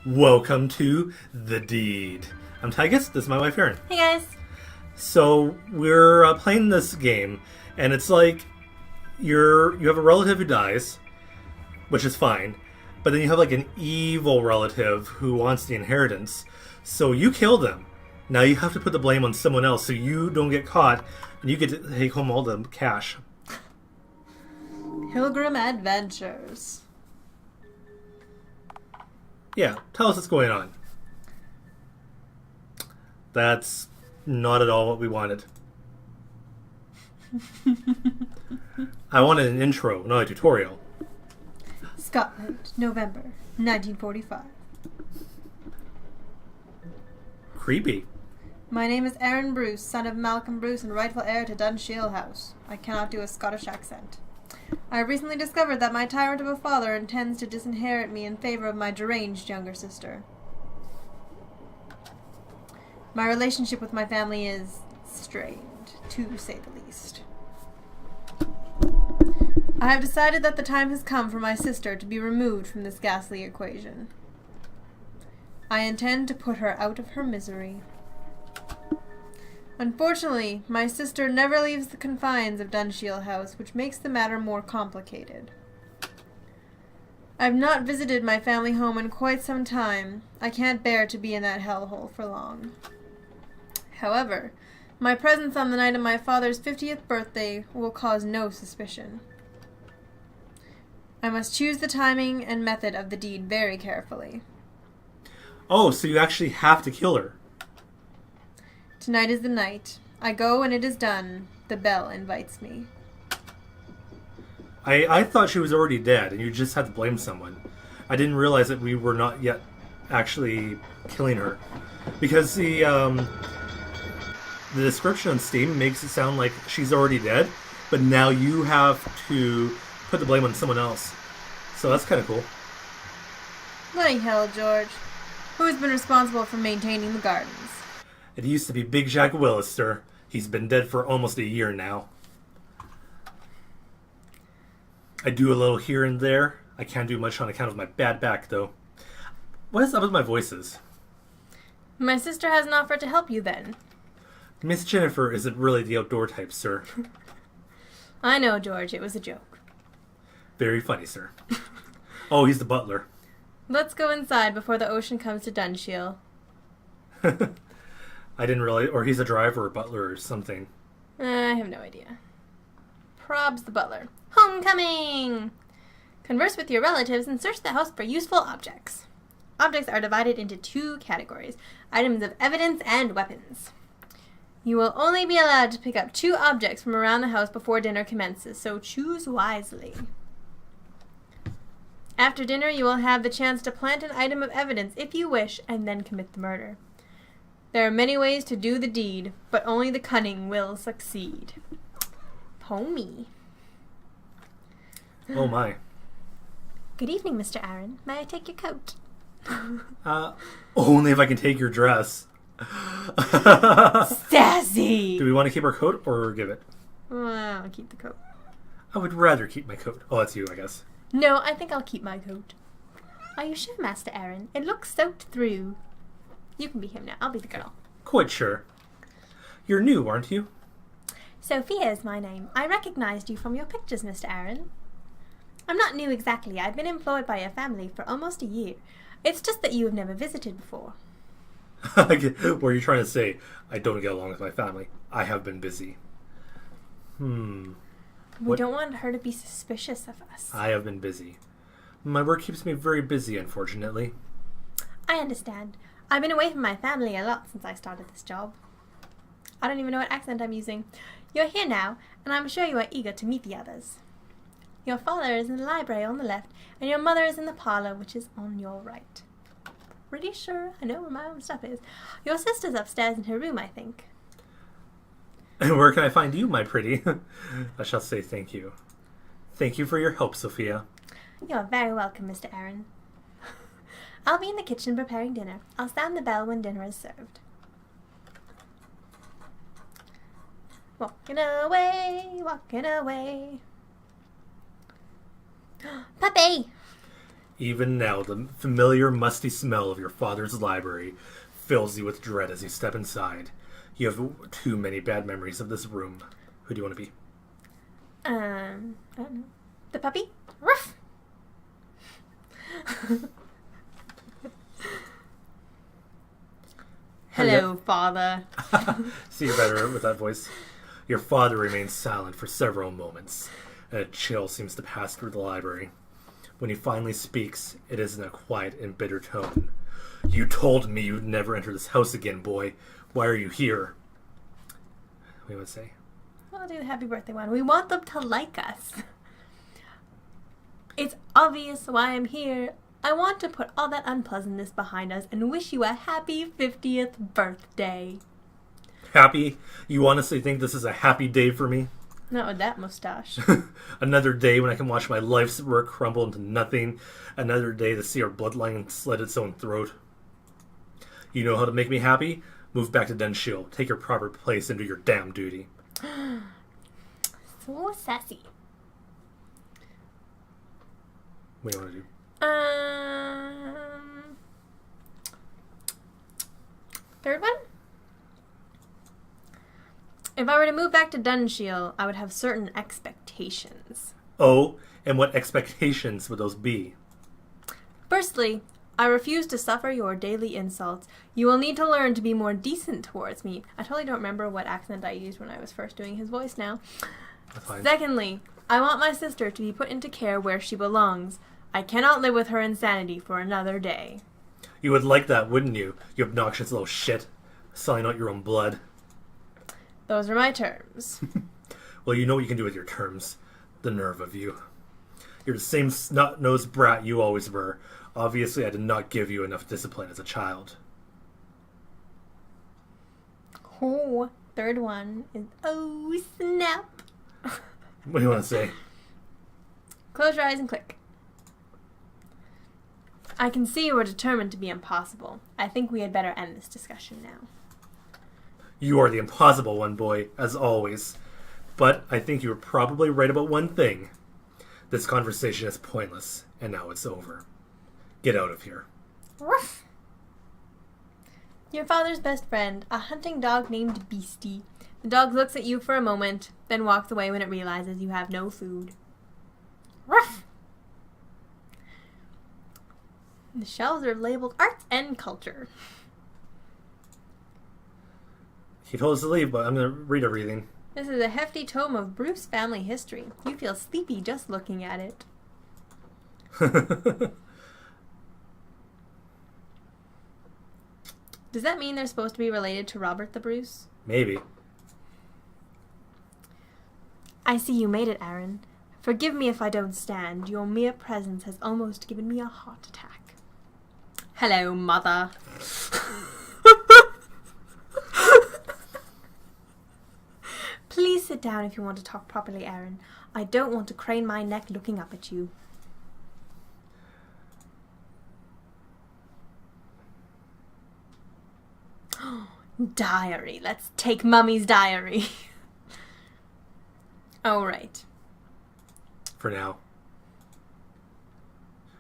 Welcome to The Deed. I'm Tygus, this is my wife Erin. Hey guys. So, we're playing this game, and it's like you have a relative who dies, which is fine, but then you have like an evil relative who wants the inheritance, so you kill them. Now you have to put the blame on someone else so you don't get caught, and you get to take home all the cash. Pilgrim Adventures. Yeah, tell us what's going on. That's not at all what we wanted. I wanted an intro, not a tutorial. Scotland, November, 1945. Creepy. My name is Aaron Bruce, son of Malcolm Bruce and rightful heir to Dunshiel House. I cannot do a Scottish accent. I have recently discovered that my tyrant of a father intends to disinherit me in favor of my deranged younger sister. My relationship with my family is strained, to say the least. I have decided that the time has come for my sister to be removed from this ghastly equation. I intend to put her out of her misery. Unfortunately, my sister never leaves the confines of Dunshiel House, which makes the matter more complicated. I've not visited my family home in quite some time. I can't bear to be in that hellhole for long. However, my presence on the night of my father's 50th birthday will cause no suspicion. I must choose the timing and method of the deed very carefully. Oh, so you actually have to kill her. Tonight is the night. I go and it is done. The bell invites me. I thought she was already dead and you just had to blame someone. I didn't realize that we were not yet actually killing her. Because the description on Steam makes it sound like she's already dead, but now you have to put the blame on someone else. So that's kind of cool. Bloody hell, George. Who has been responsible for maintaining the gardens? It used to be Big Jack Willis, sir. He's been dead for almost a year now. I do a little here and there. I can't do much on account of my bad back, though. What is up with my voices? My sister has an offer to help you, then. Miss Jennifer isn't really the outdoor type, sir. I know, George. It was a joke. Very funny, sir. Oh, he's the butler. Let's go inside before the ocean comes to Dunshiel. I didn't really... Or he's a driver or butler or something. I have no idea. Probs the butler. Homecoming! Converse with your relatives and search the house for useful objects. Objects are divided into two categories: items of evidence and weapons. You will only be allowed to pick up 2 objects from around the house before dinner commences, so choose wisely. After dinner, you will have the chance to plant an item of evidence if you wish, and then commit the murder. There are many ways to do the deed, but only the cunning will succeed. Homie. Oh my. Good evening, Mr. Aaron. May I take your coat? Only if I can take your dress. Sassy! Do we want to keep our coat or give it? I'll keep the coat. I would rather keep my coat. Oh, that's you, I guess. No, I think I'll keep my coat. Are you sure, Master Aaron? It looks soaked through. You can be him now. I'll be the girl. Quite sure. You're new, aren't you? Sophia is my name. I recognized you from your pictures, Mr. Aaron. I'm not new exactly. I've been employed by your family for almost a year. It's just that you have never visited before. What are you trying to say? I don't get along with my family. I have been busy. We don't want her to be suspicious of us. I have been busy. My work keeps me very busy, unfortunately. I understand. I've been away from my family a lot since I started this job. I don't even know what accent I'm using. You're here now, and I'm sure you are eager to meet the others. Your father is in the library on the left, and your mother is in the parlor, which is on your right. Pretty sure I know where my own stuff is. Your sister's upstairs in her room, I think. And where can I find you, my pretty? I shall say thank you. Thank you for your help, Sophia. You're very welcome, Mr. Aaron. I'll be in the kitchen preparing dinner. I'll sound the bell when dinner is served. Walking away, walking away. Puppy! Even now, the familiar musty smell of your father's library fills you with dread as you step inside. You have too many bad memories of this room. Who do you want to be? I don't know. The puppy? Ruff! Hello, father. See, you're better with that voice. Your father remains silent for several moments, and a chill seems to pass through the library. When he finally speaks, it is in a quiet and bitter tone. You told me you'd never enter this house again, boy. Why are you here? What do you want to say? I'll do the happy birthday one. We want them to like us. It's obvious why I'm here. I want to put all that unpleasantness behind us and wish you a happy 50th birthday. Happy? You honestly think this is a happy day for me? Not with that mustache. Another day when I can watch my life's work crumble into nothing. Another day to see our bloodline slit its own throat. You know how to make me happy? Move back to Denshield. Take your proper place and do your damn duty. So sassy. What do you want to do? Third one? If I were to move back to Dunshield, I would have certain expectations. Oh, and what expectations would those be? Firstly, I refuse to suffer your daily insults. You will need to learn to be more decent towards me. I totally don't remember what accent I used when I was first doing his voice now. That's fine. Secondly, I want my sister to be put into care where she belongs. I cannot live with her insanity for another day. You would like that, wouldn't you? You obnoxious little shit. Selling out your own blood. Those are my terms. Well, you know what you can do with your terms. The nerve of you. You're the same snot-nosed brat you always were. Obviously, I did not give you enough discipline as a child. Oh, third one is oh snap. What do you want to say? Close your eyes and click. I can see you are determined to be impossible. I think we had better end this discussion now. You are the impossible one, boy, as always. But I think you were probably right about one thing. This conversation is pointless, and now it's over. Get out of here. Ruff. Your father's best friend, a hunting dog named Beastie. The dog looks at you for a moment, then walks away when it realizes you have no food. Ruff. The shelves are labeled arts and culture. He told us to leave, but I'm going to read everything. This is a hefty tome of Bruce family history. You feel sleepy just looking at it. Does that mean they're supposed to be related to Robert the Bruce? Maybe. I see you made it, Aaron. Forgive me if I don't stand. Your mere presence has almost given me a heart attack. Hello, Mother. Please sit down if you want to talk properly, Aaron. I don't want to crane my neck looking up at you. Diary. Let's take Mummy's diary. Oh, right. For now.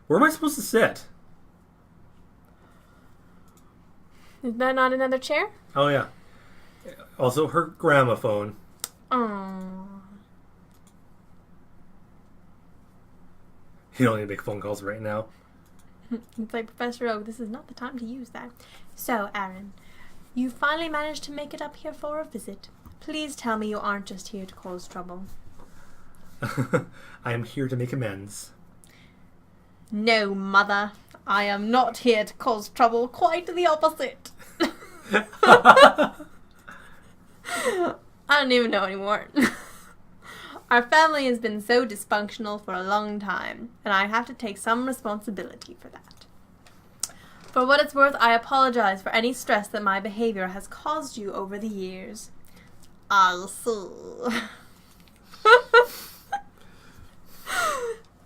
Where am I supposed to sit? Is that not another chair? Oh, yeah. Also, her gramophone. Oh. You don't need to make phone calls right now. It's like, Professor Oak, this is not the time to use that. So, Aaron, you finally managed to make it up here for a visit. Please tell me you aren't just here to cause trouble. I am here to make amends. No, Mother. I am not here to cause trouble. Quite the opposite. I don't even know anymore. Our family has been so dysfunctional for a long time, and I have to take some responsibility for that. For what it's worth, I apologize for any stress that my behavior has caused you over the years. I'll see.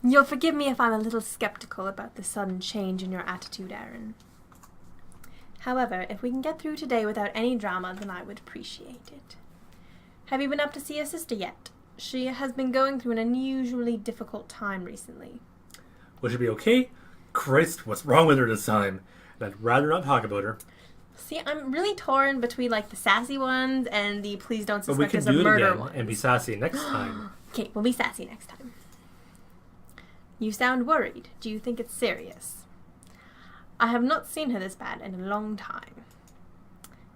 You'll forgive me if I'm a little skeptical about the sudden change in your attitude, Aaron. However, if we can get through today without any drama, then I would appreciate it. Have you been up to see your sister yet? She has been going through an unusually difficult time recently. Would you be okay? Christ, what's wrong with her this time? And I'd rather not talk about her. See, I'm really torn between like the sassy ones and the please don't But we suspect can us of do it murder again ones. and be sassy next time. Okay, we'll be sassy next time. You sound worried. Do you think it's serious? I have not seen her this bad in a long time.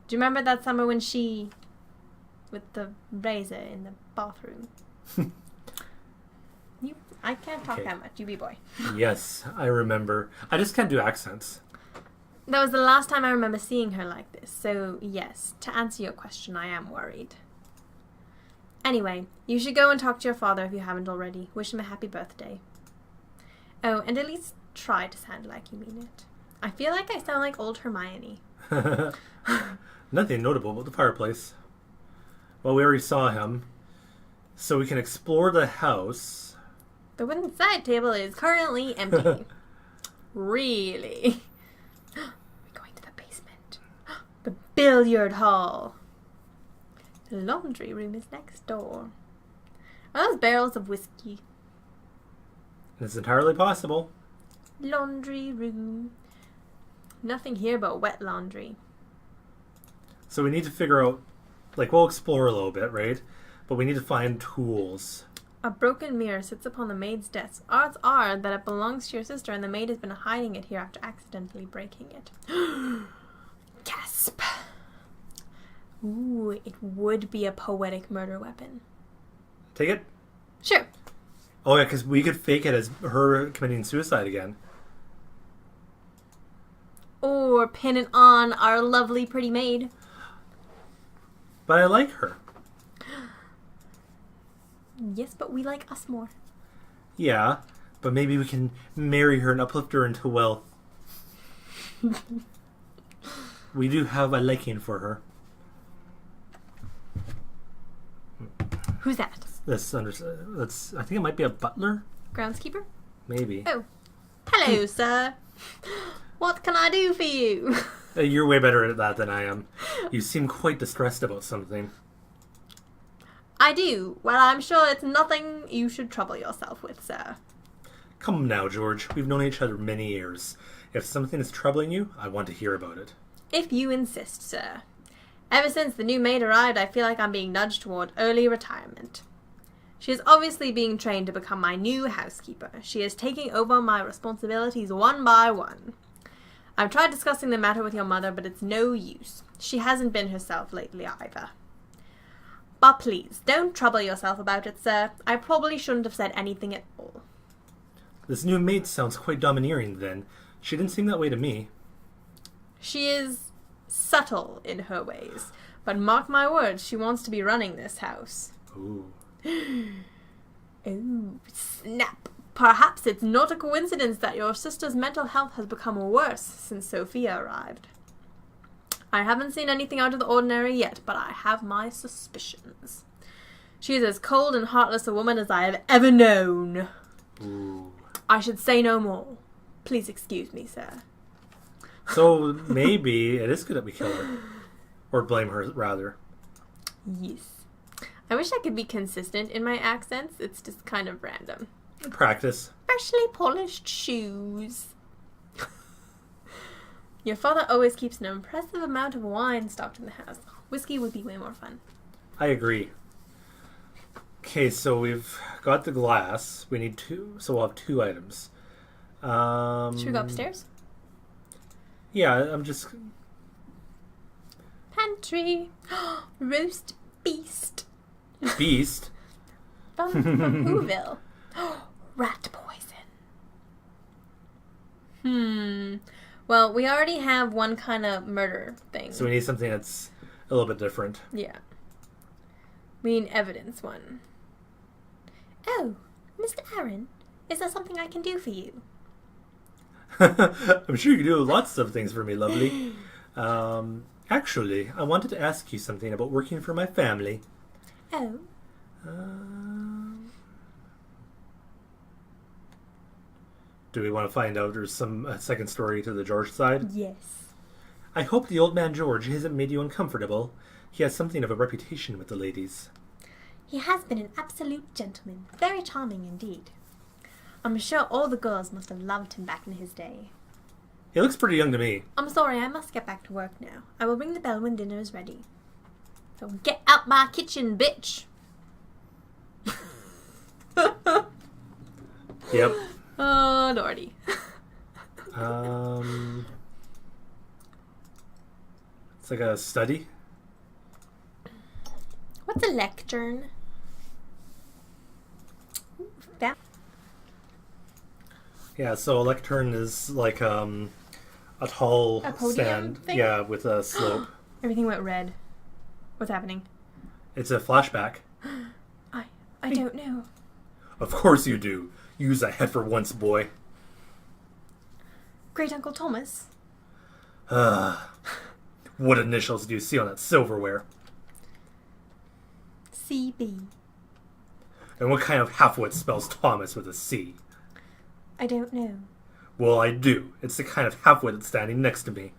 Do you remember that summer when she... with the razor in the bathroom? I can't talk that much. You be boy. Yes, I remember. I just can't do accents. That was the last time I remember seeing her like this. So, yes, to answer your question, I am worried. Anyway, you should go and talk to your father if you haven't already. Wish him a happy birthday. Oh, and at least try to sound like you mean it. I feel like I sound like old Hermione. Nothing notable about the fireplace. Well, we already saw him. So we can explore the house. The wooden side table is currently empty. Really? We're going to the basement. The billiard hall. The laundry room is next door. Are those barrels of whiskey? It's entirely possible. Laundry room. Nothing here but wet laundry. So we need to figure out, like, we'll explore a little bit, right? But we need to find tools. A broken mirror sits upon the maid's desk. Odds are that it belongs to your sister and the maid has been hiding it here after accidentally breaking it. Gasp. Ooh, it would be a poetic murder weapon. Take it? Sure. Oh, yeah, because we could fake it as her committing suicide again. Or pin it on our lovely pretty maid. But I like her. Yes, but we like us more. Yeah, but maybe we can marry her and uplift her into wealth. We do have a liking for her. Who's that? That's I think it might be a butler? Groundskeeper? Maybe. Oh. Hello, sir. What can I do for you? You're way better at that than I am. You seem quite distressed about something. I do. Well, I'm sure it's nothing you should trouble yourself with, sir. Come now, George. We've known each other many years. If something is troubling you, I want to hear about it. If you insist, sir. Ever since the new maid arrived, I feel like I'm being nudged toward early retirement. She is obviously being trained to become my new housekeeper. She is taking over my responsibilities one by one. I've tried discussing the matter with your mother, but it's no use. She hasn't been herself lately either. But please, don't trouble yourself about it, sir. I probably shouldn't have said anything at all. This new maid sounds quite domineering, then. She didn't seem that way to me. She is subtle in her ways, but mark my words, she wants to be running this house. Ooh. Oh, snap. Perhaps it's not a coincidence that your sister's mental health has become worse since Sophia arrived. I haven't seen anything out of the ordinary yet, but I have my suspicions. She is as cold and heartless a woman as I have ever known. Ooh. I should say no more. Please excuse me, sir. So maybe it is good that we kill her. Or blame her, rather. Yes. I wish I could be consistent in my accents. It's just kind of random. Practice. Freshly polished shoes. Your father always keeps an impressive amount of wine stocked in the house. Whiskey would be way more fun. I agree. Okay, so we've got the glass. We need two, so we'll have two items. Should we go upstairs? Yeah, I'm just... Pantry. Roast beast. Beast? From Whoville. Rat poison. Well, we already have one kind of murder thing. So we need something that's a little bit different. Yeah. We need evidence one. Oh, Mr. Aaron, is there something I can do for you? I'm sure you can do lots of things for me, lovely. Actually, I wanted to ask you something about working for my family. Oh? Do we want to find out there's some second story to the George side? Yes. I hope the old man George hasn't made you uncomfortable. He has something of a reputation with the ladies. He has been an absolute gentleman. Very charming indeed. I'm sure all the girls must have loved him back in his day. He looks pretty young to me. I'm sorry, I must get back to work now. I will ring the bell when dinner is ready. So get out my kitchen, bitch! Yep. Oh, Lordy. It's like a study. What's a lectern? That. Yeah, so a lectern is like a tall A podium stand. thing? Yeah, with a slope. Everything went red. What's happening? It's a flashback. I don't know. Of course you do. Use that head for once, boy. Great Uncle Thomas? What initials do you see on that silverware? CB. And what kind of halfwit spells Thomas with a C? I don't know. Well, I do. It's the kind of halfwit that's standing next to me.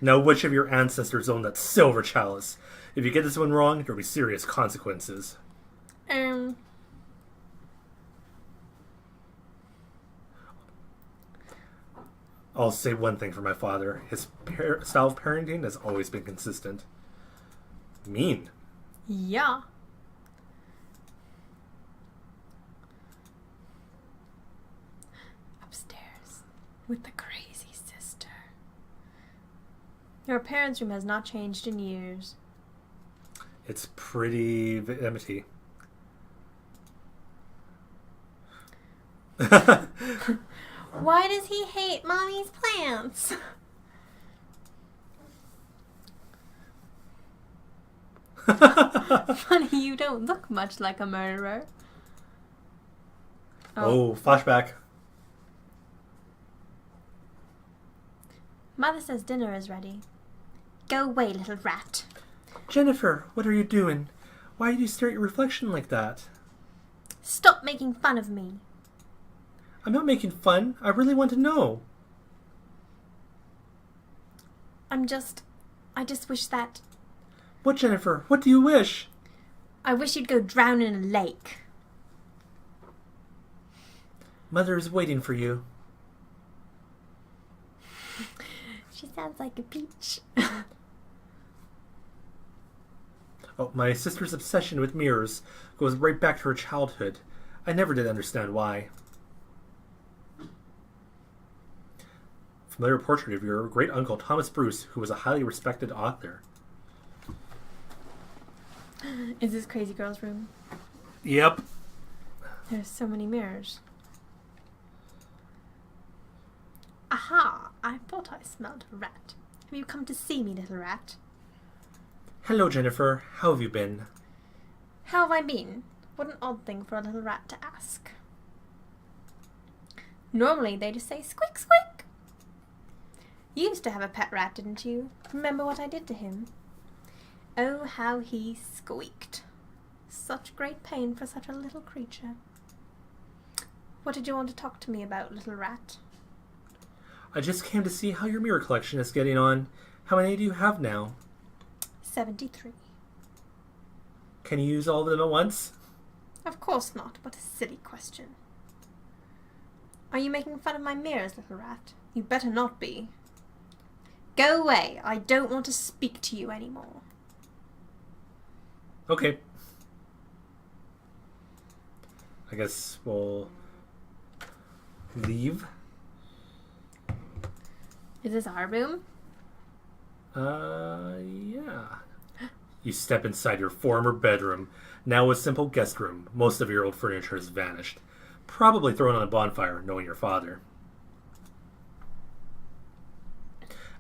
Now, which of your ancestors owned that silver chalice? If you get this one wrong, there'll be serious consequences. I'll say one thing for my father. His style of parenting has always been consistent. Mean. Yeah. Upstairs with the crazy sister. Your parents' room has not changed in years. It's pretty empty. Why does he hate Mommy's plants? Funny, you don't look much like a murderer. Oh, flashback. Mother says dinner is ready. Go away, little rat. Jennifer, what are you doing? Why do you stare at your reflection like that? Stop making fun of me. I'm not making fun. I really want to know. I just wish that... What, Jennifer? What do you wish? I wish you'd go drown in a lake. Mother is waiting for you. She sounds like a peach. Oh, my sister's obsession with mirrors goes right back to her childhood. I never did understand why. Familiar portrait of your great uncle Thomas Bruce, who was a highly respected author. Is this crazy girl's room? Yep. There's so many mirrors. Aha! I thought I smelled a rat. Have you come to see me, little rat? Hello, Jennifer. How have you been? How have I been? What an odd thing for a little rat to ask. Normally they just say squeak squeak. You used to have a pet rat, didn't you? Remember what I did to him? Oh, how he squeaked. Such great pain for such a little creature. What did you want to talk to me about, little rat? I just came to see how your mirror collection is getting on. How many do you have now? 73. Can you use all of them at once? Of course not. What a silly question. Are you making fun of my mirrors, little rat? You better not be. Go away. I don't want to speak to you anymore. Okay. I guess we'll leave. Is this our room? Yeah. You step inside your former bedroom, now a simple guest room. Most of your old furniture has vanished. Probably thrown on a bonfire, knowing your father.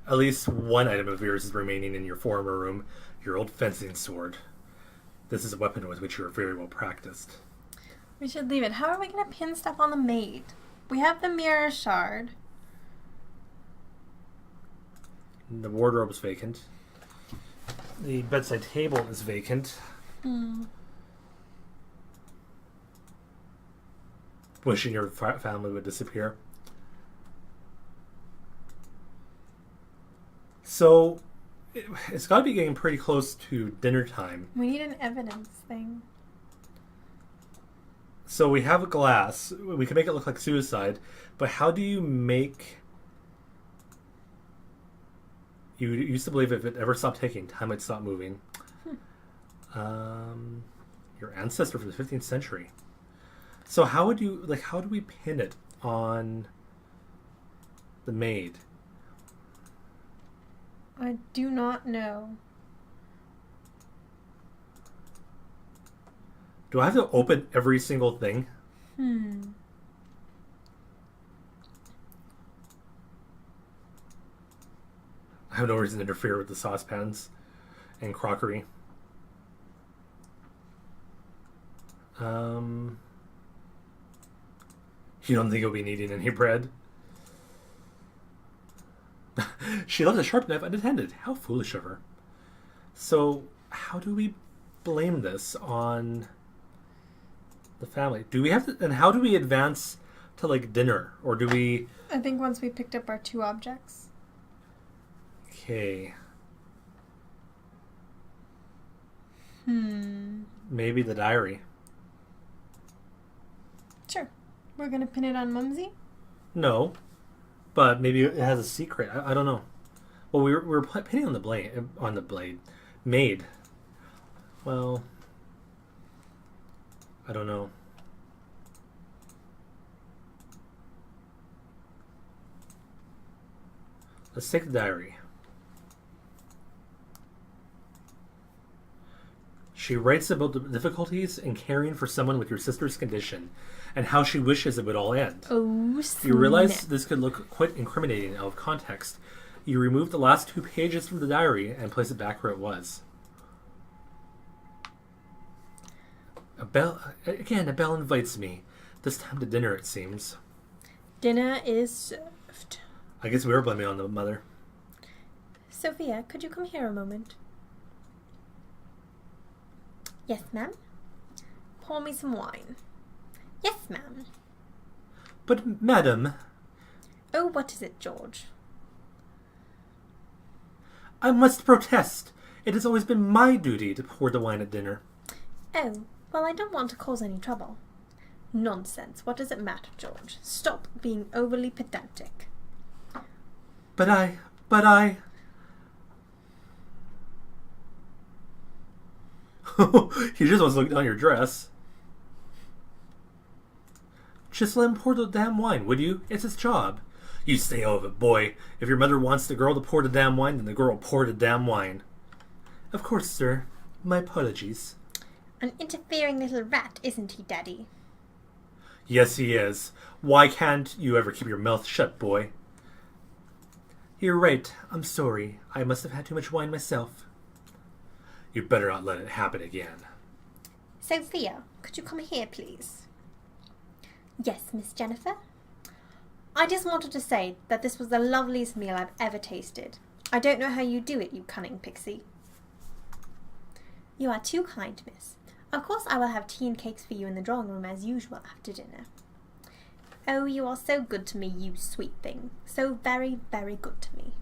At least one item of yours is remaining in your former room, your old fencing sword. This is a weapon with which you are very well practiced. We should leave it. How are we going to pin stuff on the maid? We have the mirror shard. The wardrobe is vacant. The bedside table is vacant. Wishing your family would disappear. So, it's got to be getting pretty close to dinner time. We need an evidence thing. So we have a glass. We can make it look like suicide, but how do you make... You used to believe if it ever stopped ticking, time might stop moving. Your ancestor from the 15th century. So how would you... Like, how do we pin it on the maid? I do not know. Do I have to open every single thing? I have no reason to interfere with the saucepans and crockery. You don't think you'll be needing any bread? She left a sharp knife unattended. How foolish of her. So, how do we blame this on the family? Do we have to... And how do we advance to, like, dinner? Or do we... I think once we picked up our 2 objects. Okay. Maybe the diary. Sure. We're gonna pin it on Mumsy? No. But maybe it has a secret. I don't know. Well, we were pinning on the blade. Maid. Well, I don't know. Let's take the diary. She writes about the difficulties in caring for someone with your sister's condition and how she wishes it would all end. Oh, snap. You realize this could look quite incriminating out of context. You remove the last 2 pages from the diary and place it back where it was. A bell invites me. This time to dinner, it seems. Dinner is served. I guess we were blaming on the mother. Sophia, could you come here a moment? Yes, ma'am. Pour me some wine. Yes, ma'am. But, madam... Oh, what is it, George? I must protest. It has always been my duty to pour the wine at dinner. Oh, well, I don't want to cause any trouble. Nonsense. What does it matter, George? Stop being overly pedantic. But I... He just wants to look down your dress. Just let him pour the damn wine, would you? It's his job. You stay out of it, boy. If your mother wants the girl to pour the damn wine, then the girl will pour the damn wine. Of course, sir. My apologies. An interfering little rat, isn't he, Daddy? Yes, he is. Why can't you ever keep your mouth shut, boy? You're right. I'm sorry. I must have had too much wine myself. You better not let it happen again. Sophia, could you come here, please? Yes, Miss Jennifer? I just wanted to say that this was the loveliest meal I've ever tasted. I don't know how you do it, you cunning pixie. You are too kind, miss. Of course I will have tea and cakes for you in the drawing room as usual after dinner. Oh, you are so good to me, you sweet thing. So very, very good to me.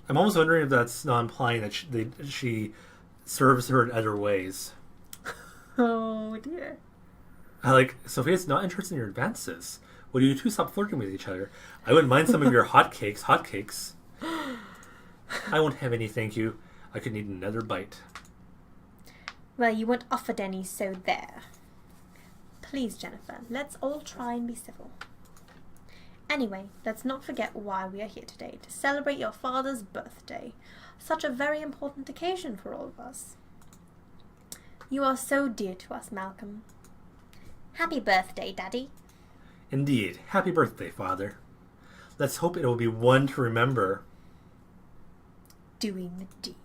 I'm almost wondering if that's not implying that she serves her in other ways. Oh, dear. Sophia's not interested in your advances. Will you two stop flirting with each other? I wouldn't mind some of your hotcakes. I won't have any, thank you. I could need another bite. Well, you weren't offered any, so there. Please, Jennifer, let's all try and be civil. Anyway, let's not forget why we are here today, to celebrate your father's birthday. Such a very important occasion for all of us. You are so dear to us, Malcolm. Happy birthday, Daddy. Indeed. Happy birthday, Father. Let's hope it will be one to remember. Doing the deed.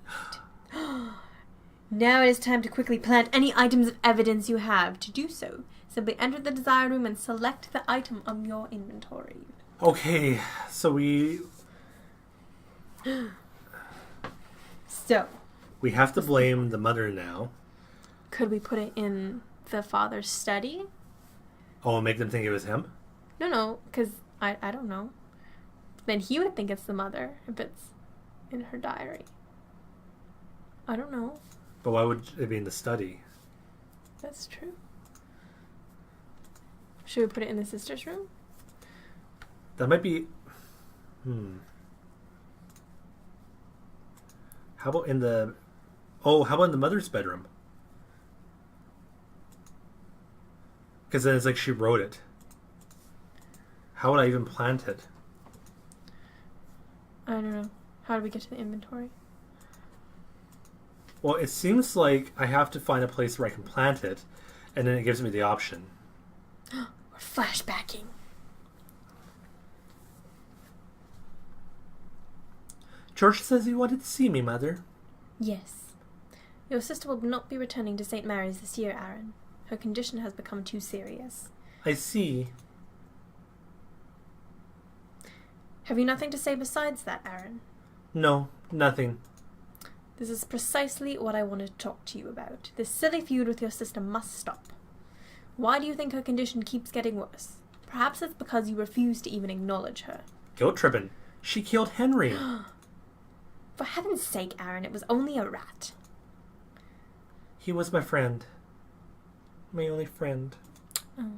Now it is time to quickly plant any items of evidence you have. To do so, simply enter the desired room and select the item of your inventory. Okay, so we have to blame the mother now. Could we put it in the father's study? Oh, and make them think it was him? No, because I don't know. Then he would think it's the mother if it's in her diary. I don't know. But why would it be in the study? That's true. Should we put it in the sister's room? That might be... How about in the... Oh, how about in the mother's bedroom? Because then it's like she wrote it. How would I even plant it? I don't know. How do we get to the inventory? Well, it seems like I have to find a place where I can plant it, and then it gives me the option. We're flashbacking. George says he wanted to see me, Mother. Yes. Your sister will not be returning to St. Mary's this year, Aaron. Her condition has become too serious. I see. Have you nothing to say besides that, Aaron? No, nothing. This is precisely what I wanted to talk to you about. This silly feud with your sister must stop. Why do you think her condition keeps getting worse? Perhaps it's because you refuse to even acknowledge her. Guilt tripping. She killed Henry. For heaven's sake, Aaron, it was only a rat. He was my friend. My only friend. Oh.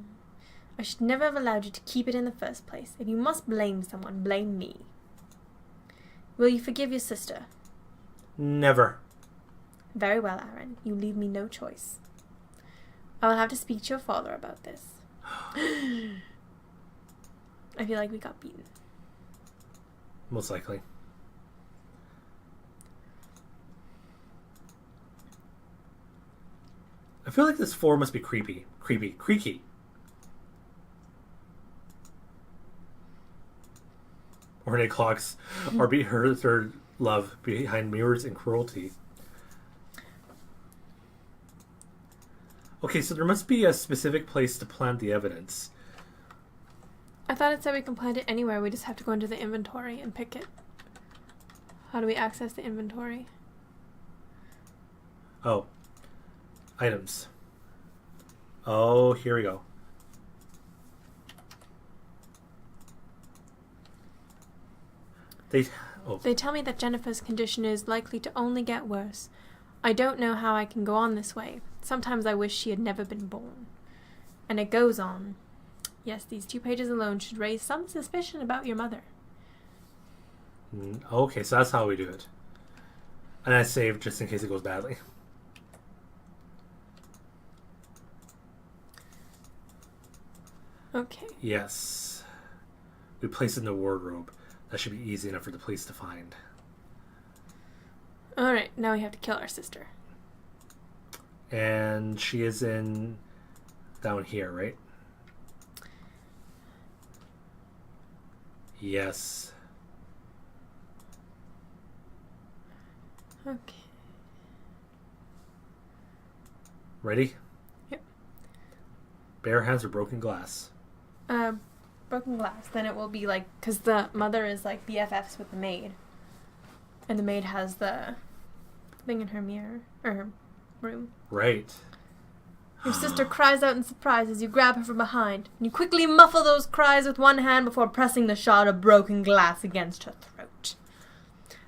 I should never have allowed you to keep it in the first place. If you must blame someone, blame me. Will you forgive your sister? Never. Very well, Aaron. You leave me no choice. I will have to speak to your father about this. I feel like we got beaten. Most likely. I feel like this floor must be creepy. Creaky. Ornate clocks are her third love behind mirrors and cruelty. Okay, so there must be a specific place to plant the evidence. I thought it said we can plant it anywhere. We just have to go into the inventory and pick it. How do we access the inventory? Oh. Items. Oh, here we go. They tell me that Jennifer's condition is likely to only get worse. I don't know how I can go on this way. Sometimes I wish she had never been born. And it goes on. Yes, these 2 pages alone should raise some suspicion about your mother. Okay, so that's how we do it. And I save just in case it goes badly. Okay. Yes. We place it in the wardrobe. That should be easy enough for the police to find. Alright, now we have to kill our sister. And she is in... down here, right? Yes. Okay. Ready? Yep. Bare hands or broken glass? Broken glass. Then it will be like... because the mother is like BFFs with the maid. And the maid has the thing in her mirror. Or her room. Right. Your sister cries out in surprise as you grab her from behind. And you quickly muffle those cries with one hand before pressing the shard of broken glass against her throat.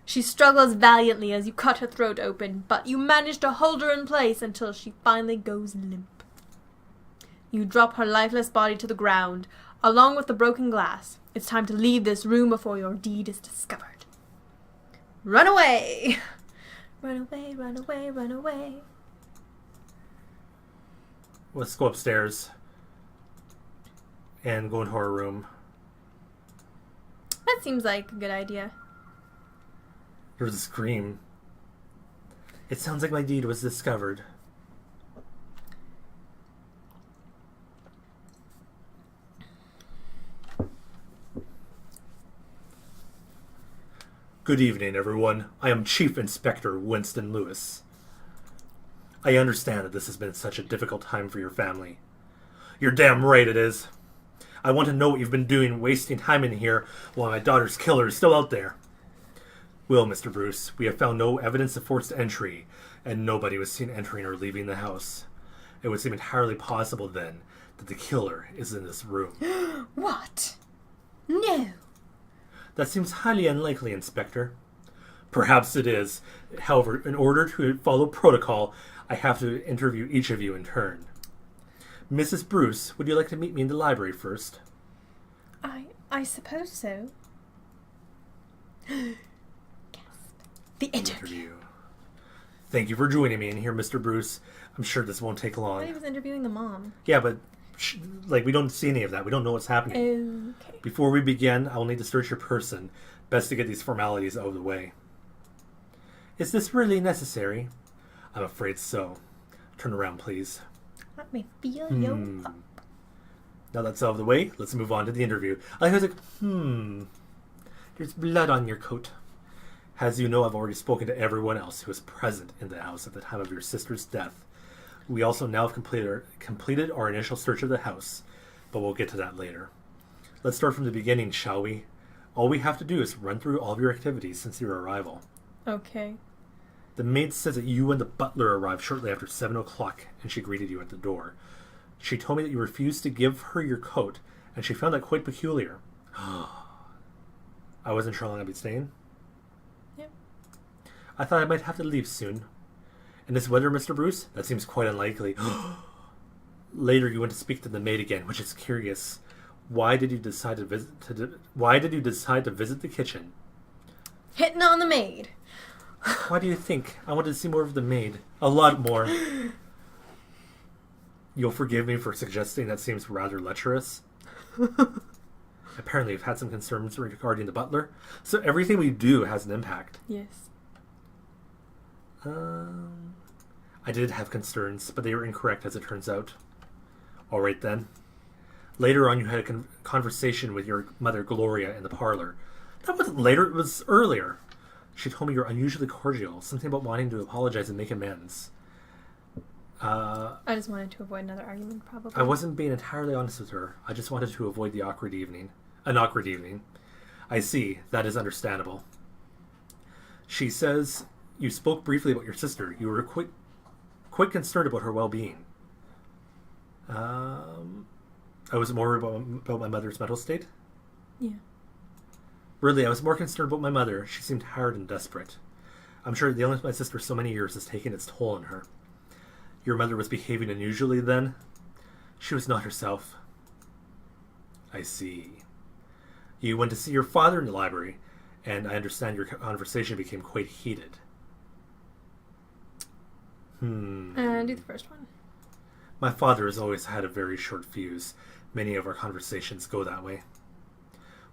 She struggles valiantly as you cut her throat open, but you manage to hold her in place until she finally goes limp. You drop her lifeless body to the ground, along with the broken glass. It's time to leave this room before your deed is discovered. Run away! Run away, run away, run away. Let's go upstairs and go into our room. That seems like a good idea. There was a scream. It sounds like my deed was discovered. Good evening, everyone. I am Chief Inspector Winston Lewis. I understand that this has been such a difficult time for your family. You're damn right it is. I want to know what you've been doing wasting time in here while my daughter's killer is still out there. Well, Mr. Bruce, we have found no evidence of forced entry, and nobody was seen entering or leaving the house. It would seem entirely possible, then, that the killer is in this room. What? No. That seems highly unlikely, Inspector. Perhaps it is. However, in order to follow protocol, I have to interview each of you in turn. Mrs. Bruce, would you like to meet me in the library first? I suppose so. Gasp. The interview. Thank you for joining me in here, Mr. Bruce. I'm sure this won't take I long. thought he was interviewing the mom. Yeah, but we don't see any of that. We don't know what's happening. Okay. Before we begin, I will need to search your person. Best to get these formalities out of the way. Is this really necessary? I'm afraid so. Turn around, please. Let me feel you up. Now that's out of the way, let's move on to the interview. I was like, there's blood on your coat. As you know, I've already spoken to everyone else who was present in the house at the time of your sister's death. We also now have completed our initial search of the house, but we'll get to that later. Let's start from the beginning, shall we? All we have to do is run through all of your activities since your arrival. Okay. The maid says that you and the butler arrived shortly after 7 o'clock, and she greeted you at the door. She told me that you refused to give her your coat, and she found that quite peculiar. I wasn't sure how long I'd be staying. Yep. I thought I might have to leave soon. In this weather, Mr. Bruce? That seems quite unlikely. Later, you went to speak to the maid again, which is curious. Why did you decide to visit the kitchen? Hitting on the maid. Why do you think? I wanted to see more of the maid. A lot more. You'll forgive me for suggesting that seems rather lecherous. Apparently, you've had some concerns regarding the butler, so everything we do has an impact. Yes. I did have concerns, but they were incorrect as it turns out. All right then. Later on, you had a conversation with your mother, Gloria, in the parlor. That wasn't later, it was earlier. She told me you're unusually cordial, something about wanting to apologize and make amends. I just wanted to avoid another argument, probably. I wasn't being entirely honest with her. I just wanted to avoid an awkward evening. I see. That is understandable. She says you spoke briefly about your sister. You were quite concerned about her well-being. I was more about my mother's mental state? Yeah. Really, I was more concerned about my mother. She seemed tired and desperate. I'm sure dealing with my sister so many years has taken its toll on her. Your mother was behaving unusually then? She was not herself. I see. You went to see your father in the library, and I understand your conversation became quite heated. Do the first one. My father has always had a very short fuse. Many of our conversations go that way.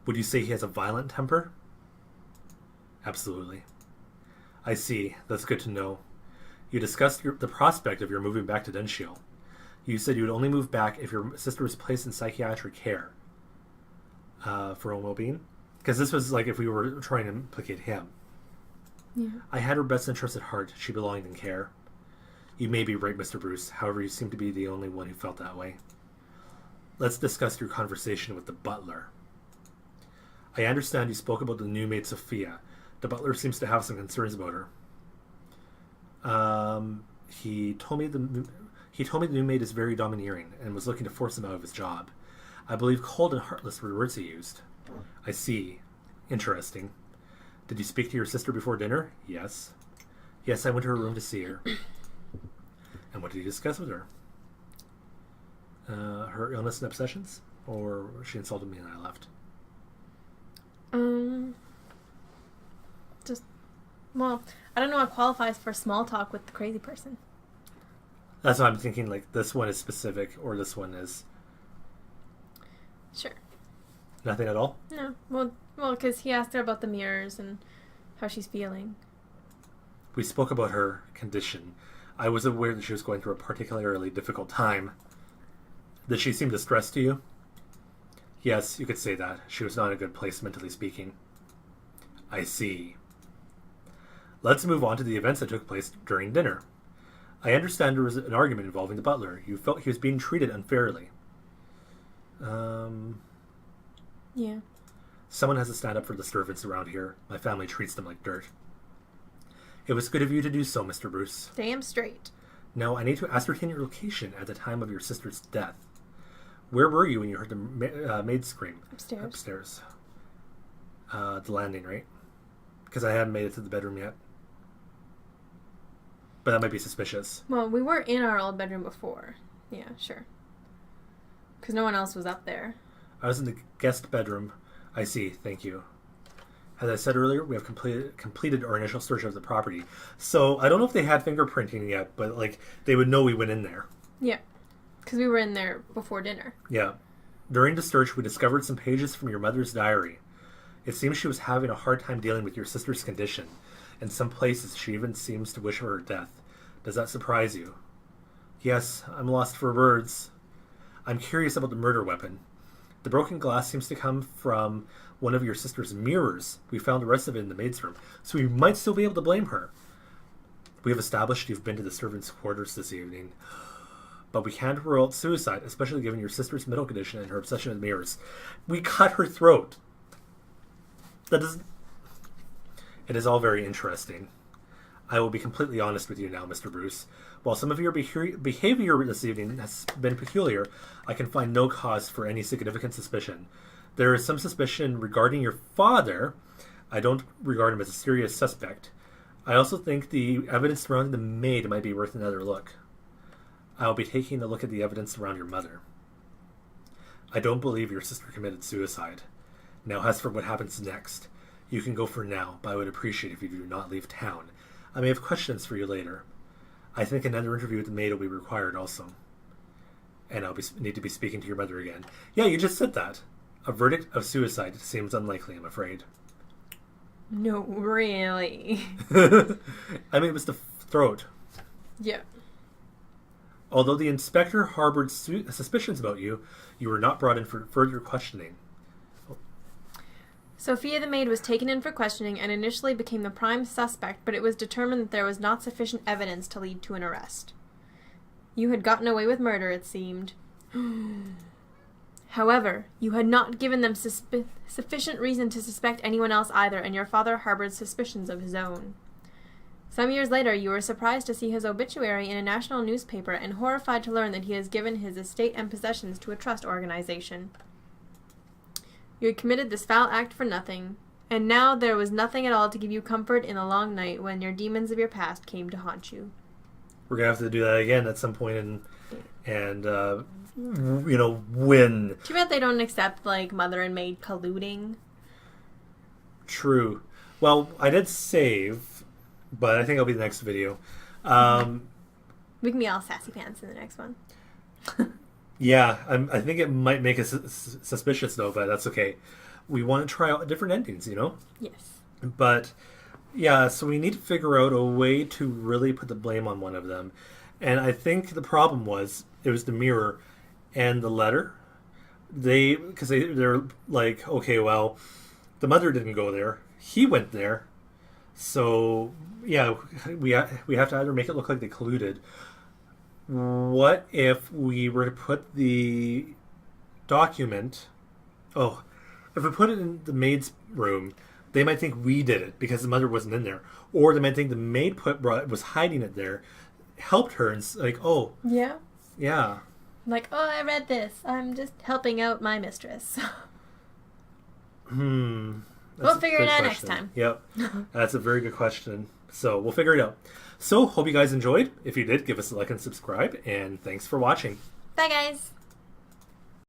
Would you say he has a violent temper? Absolutely. I see. That's good to know. You discussed the prospect of your moving back to Denshiel. You said you would only move back if your sister was placed in psychiatric care. For her well-being? Because this was like if we were trying to implicate him. Yeah. I had her best interest at heart. She belonged in care. You may be right, Mr. Bruce. However, you seem to be the only one who felt that way. Let's discuss your conversation with the butler. I understand you spoke about the new maid, Sophia. The butler seems to have some concerns about her. He told me the new maid is very domineering and was looking to force him out of his job. I believe cold and heartless were the words he used. I see. Interesting. Did you speak to your sister before dinner? Yes. Yes, I went to her room to see her. And what did you discuss with her? Her illness and obsessions? Or she insulted me and I left? Well, I don't know what qualifies for small talk with the crazy person. That's why I'm thinking, like, this one is specific, or this one is... Sure. Nothing at all? No. Well, because he asked her about the mirrors and how she's feeling. We spoke about her condition. I was aware that she was going through a particularly difficult time. Did she seem distressed to you? Yes, you could say that. She was not in a good place, mentally speaking. I see. Let's move on to the events that took place during dinner. I understand there was an argument involving the butler. You felt he was being treated unfairly. Yeah. Someone has to stand up for the servants around here. My family treats them like dirt. It was good of you to do so, Mr. Bruce. Damn straight. Now, I need to ascertain your location at the time of your sister's death. Where were you when you heard the maid scream? Upstairs. Upstairs. The landing, right? Because I haven't made it to the bedroom yet. But that might be suspicious. Well, we were in our old bedroom before. Yeah, sure. Because no one else was up there. I was in the guest bedroom. I see. Thank you. As I said earlier, we have completed our initial search of the property. So I don't know if they had fingerprinting yet, but like they would know we went in there. Yeah. Because we were in there before dinner. Yeah. During the search, we discovered some pages from your mother's diary. It seems she was having a hard time dealing with your sister's condition. In some places, she even seems to wish for her death. Does that surprise you? Yes, I'm lost for words. I'm curious about the murder weapon. The broken glass seems to come from one of your sister's mirrors. We found the rest of it in the maid's room, so we might still be able to blame her. We have established you've been to the servants' quarters this evening. But we can't rule out suicide, especially given your sister's mental condition and her obsession with mirrors. We cut her throat. That is... It is all very interesting. I will be completely honest with you now, Mr. Bruce. While some of your behavior this evening has been peculiar, I can find no cause for any significant suspicion. There is some suspicion regarding your father. I don't regard him as a serious suspect. I also think the evidence surrounding the maid might be worth another look. I will be taking a look at the evidence around your mother. I don't believe your sister committed suicide. Now, as for what happens next, you can go for now, but I would appreciate if you do not leave town. I may have questions for you later. I think another interview with the maid will be required also. And I'll need to be speaking to your mother again. Yeah, you just said that. A verdict of suicide seems unlikely, I'm afraid. No, really. I mean, it was the throat. Yeah. Although the inspector harbored suspicions about you, you were not brought in for further questioning. Sophia the maid was taken in for questioning and initially became the prime suspect, but it was determined that there was not sufficient evidence to lead to an arrest. You had gotten away with murder, it seemed. However, you had not given them sufficient reason to suspect anyone else either, and your father harbored suspicions of his own. Some years later, you were surprised to see his obituary in a national newspaper and horrified to learn that he has given his estate and possessions to a trust organization. You had committed this foul act for nothing, and now there was nothing at all to give you comfort in the long night when your demons of your past came to haunt you. We're going to have to do that again at some point and win. Too bad they don't accept, like, mother and maid colluding. True. Well, I did save, but I think it'll be the next video. We can be all sassy pants in the next one. Yeah, I think it might make us suspicious, though, but that's okay. We want to try out different endings, you know? Yes. But, yeah, so we need to figure out a way to really put the blame on one of them. And I think the problem was, it was the mirror and the letter. Because they're like, okay, well, the mother didn't go there. He went there. So, yeah, we have to either make it look like they colluded. What if we were to put the document... Oh, if we put it in the maid's room, they might think we did it because the mother wasn't in there. Or they might think the maid was hiding it there, helped her, and like, oh... Yeah? Yeah. Like, oh, I read this. I'm just helping out my mistress. We'll figure it out next time. Yep. That's a very good question. So we'll figure it out. So hope you guys enjoyed. If you did, give us a like and subscribe. And thanks for watching. Bye, guys.